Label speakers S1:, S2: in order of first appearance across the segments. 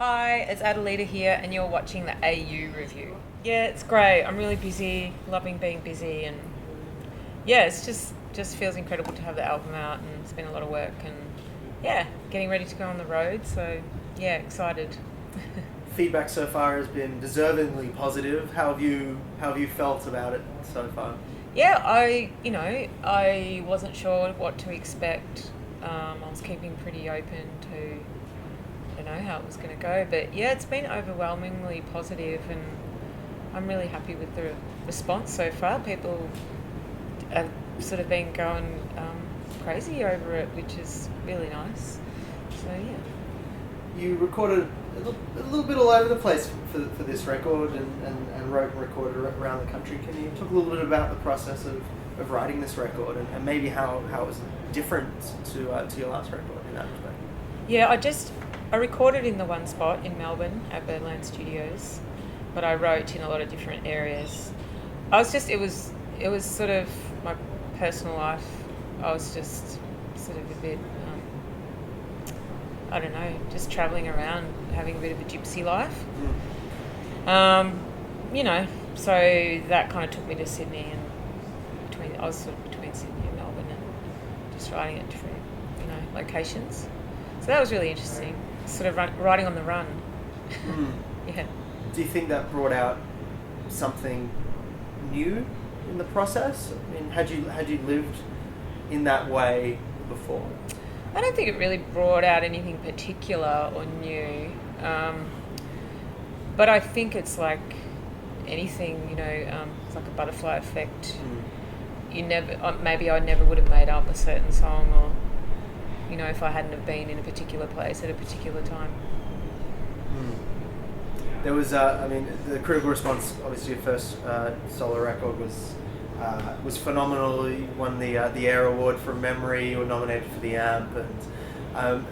S1: Hi, it's Adalita here, and you're watching the AU review. Yeah, it's great. I'm really busy, loving being busy, and yeah, it's just feels incredible to have the album out, and it's been a lot of work, and yeah, getting ready to go on the road. So yeah, excited.
S2: Feedback so far has been deservingly positive. How have you felt about it so far?
S1: Yeah, I wasn't sure what to expect. I was keeping pretty open to I don't know how it was going to go, but yeah, it's been overwhelmingly positive, and I'm really happy with the response so far. People have sort of been going crazy over it, which is really nice. So yeah.
S2: You recorded a little bit all over the place for this record and wrote and recorded around the country. Can you talk a little bit about the process of writing this record and maybe how it was different to your last record in that respect?
S1: Yeah, I recorded in the one spot in Melbourne at Birdland Studios, but I wrote in a lot of different areas. It was sort of my personal life. I was just sort of a bit, I don't know, just travelling around, having a bit of a gypsy life. So that kind of took me to Sydney, and I was sort of between Sydney and Melbourne, and just writing at different, locations. So that was really interesting. Sort of writing on the run. Yeah.
S2: Do you think that brought out something new in the process? I mean, had you lived in that way before?
S1: I don't think it really brought out anything particular or new, but I think it's like anything, it's like a butterfly effect. Maybe I never would have made up a certain song, or if I hadn't have been in a particular place at a particular time.
S2: There was, the critical response. Obviously, your first solo record was phenomenal. You won the Air Award from Memory. You were nominated for the AMP. And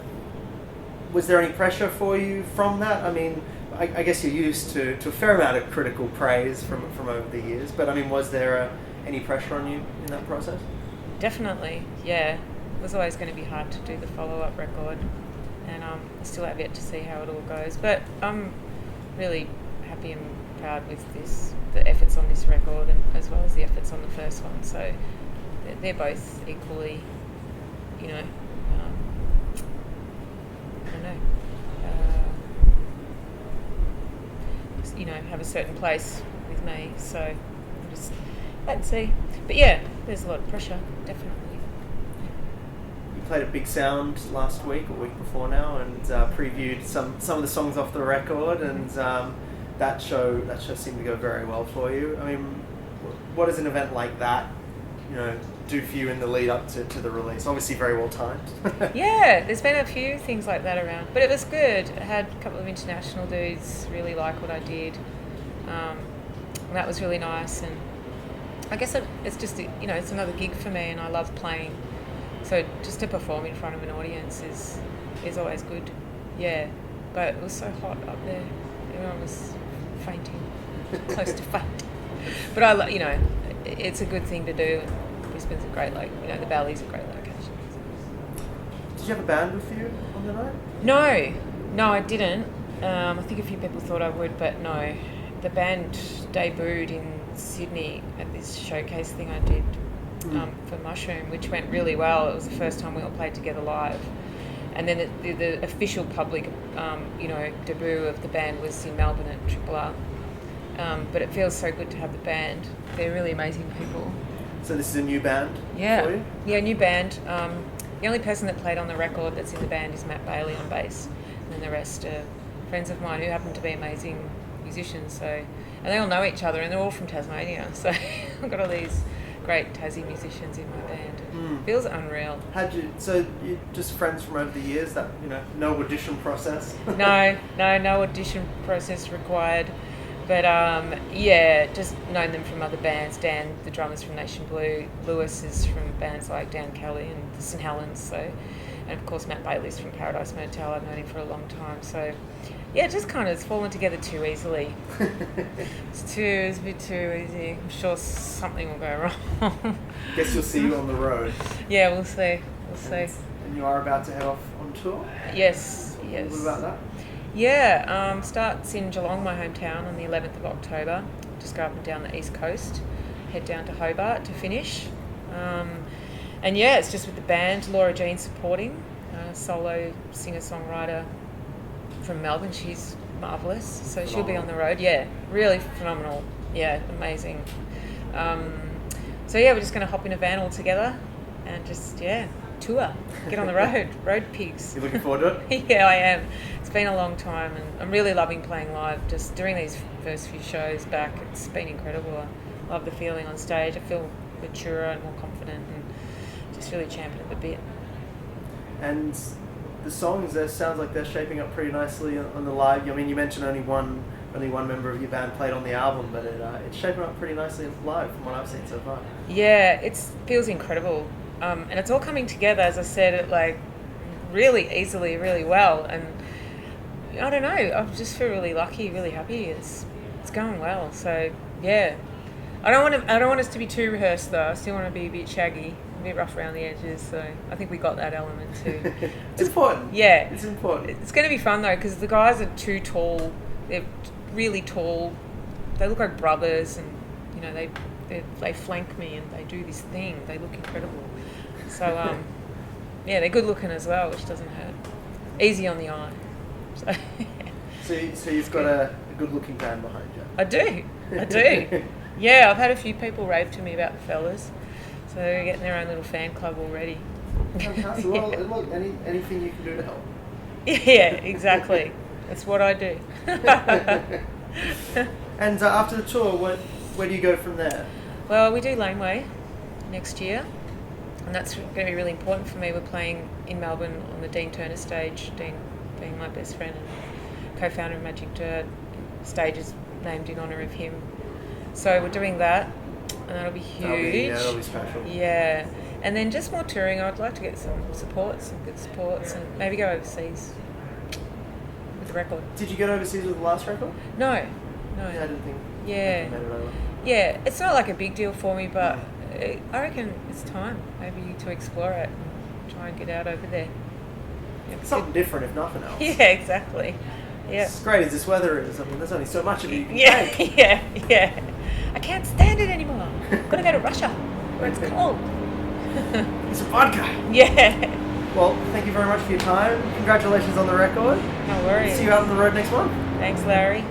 S2: was there any pressure for you from that? I mean, I guess you're used to a fair amount of critical praise from over the years. But I mean, was there any pressure on you in that process?
S1: Definitely, yeah. It was always going to be hard to do the follow-up record, and I still have yet to see how it all goes. But I'm really happy and proud with the efforts on this record, and as well as the efforts on the first one. So they're both equally, I don't know, have a certain place with me. So I'll just wait and see. But yeah, there's a lot of pressure, definitely.
S2: You played at BIGSOUND last week or week before now, and previewed some of the songs off the record, and that show seemed to go very well for you. I mean, what does an event like that, do for you in the lead up to the release? Obviously, very well timed.
S1: Yeah, there's been a few things like that around, but it was good. I had a couple of international dudes really like what I did, and that was really nice. And I guess it's just it's another gig for me, and I love playing. So just to perform in front of an audience is always good. Yeah, but it was so hot up there. Everyone was fainting, close to faint. But it's a good thing to do. Brisbane's a great the Valley's a great location.
S2: Did you have a band with you on the night?
S1: No, I didn't. I think a few people thought I would, but no. The band debuted in Sydney at this showcase thing I did. For Mushroom, which went really well. It was the first time we all played together live, and then the official public, debut of the band was in Melbourne at Triple R. But it feels so good to have the band. They're really amazing people.
S2: So this is a new band for you?
S1: Yeah, new band. The only person that played on the record that's in the band is Matt Bailey on bass, and then the rest are friends of mine who happen to be amazing musicians. So, and they all know each other, and they're all from Tasmania. So I've got all these great Tassie musicians in my band. Feels unreal.
S2: So you're just friends from over the years? That no audition process?
S1: No audition process required. But just known them from other bands. Dan, the drummer's from Nation Blue. Lewis is from bands like Dan Kelly and the St Helens. So, and of course Matt Bailey's from Paradise Motel. I've known him for a long time. So, yeah, it just kind of has fallen together too easily. It's a bit too easy. I'm sure something will go wrong.
S2: Guess you'll see you on the road.
S1: Yeah, we'll see.
S2: And you are about to head off on tour?
S1: Yes.
S2: What about that?
S1: Yeah, starts in Geelong, my hometown, on the 11th of October. Just go up and down the east coast, head down to Hobart to finish. And yeah, it's just with the band, Laura Jean supporting, solo singer-songwriter from Melbourne. She's marvellous, so she'll be on the road. Yeah, really phenomenal. Yeah, amazing. So yeah, we're just going to hop in a van all together and just, tour, get on the road, road pigs.
S2: You looking forward to it?
S1: Yeah, I am. It's been a long time and I'm really loving playing live. Just doing these first few shows back, it's been incredible. I love the feeling on stage. I feel maturer and more confident and just really champing at the bit.
S2: And the songs, there sounds like they're shaping up pretty nicely on the live. I mean, you mentioned only one member of your band played on the album, but it's shaping up pretty nicely live from what I've seen so far.
S1: Yeah, it feels incredible. And it's all coming together, as I said, it like really easily, really well. And I don't know, I just feel really lucky, really happy. It's going well. So yeah, I don't want us to be too rehearsed though. I still want to be a bit shaggy, a bit rough around the edges. So I think we got that element too.
S2: It's important.
S1: Yeah,
S2: it's important.
S1: It's going to be fun though because the guys are too tall. They're really tall. They look like brothers, and you know they flank me and they do this thing. They look incredible. So yeah, they're good looking as well, which doesn't hurt. Easy on the eye.
S2: So you've got a good looking band behind you.
S1: I do. Yeah, I've had a few people rave to me about the fellas, so they're getting their own little fan club already.
S2: Fantastic. Well, look, anything you can do to help.
S1: Yeah, exactly. That's what I do.
S2: And after the tour, where do you go from there?
S1: Well, we do Laneway next year, and that's going to be really important for me. We're playing in Melbourne on the Dean Turner stage, Dean being my best friend and co-founder of Magic Dirt. Stage is named in honour of him. So we're doing that, and that'll be huge.
S2: That'll be special.
S1: Yeah, and then just more touring. I'd like to get some good supports, and maybe go overseas with the record.
S2: Did you get overseas with the last record?
S1: No.
S2: Yeah, I didn't think.
S1: Yeah.
S2: You made it over.
S1: Yeah, it's not like a big deal for me, but I reckon it's time maybe to explore it and try and get out over there. Yeah,
S2: Something different, if nothing else.
S1: Yeah, exactly. Yeah.
S2: As great as this weather is, I mean, there's only so much of it you can take.
S1: Yeah. I can't stand it anymore. I've got to go to Russia where it's cold.
S2: It's a vodka.
S1: Yeah.
S2: Well, thank you very much for your time. Congratulations on the record.
S1: No worries.
S2: See you out on the road next month.
S1: Thanks, Larry.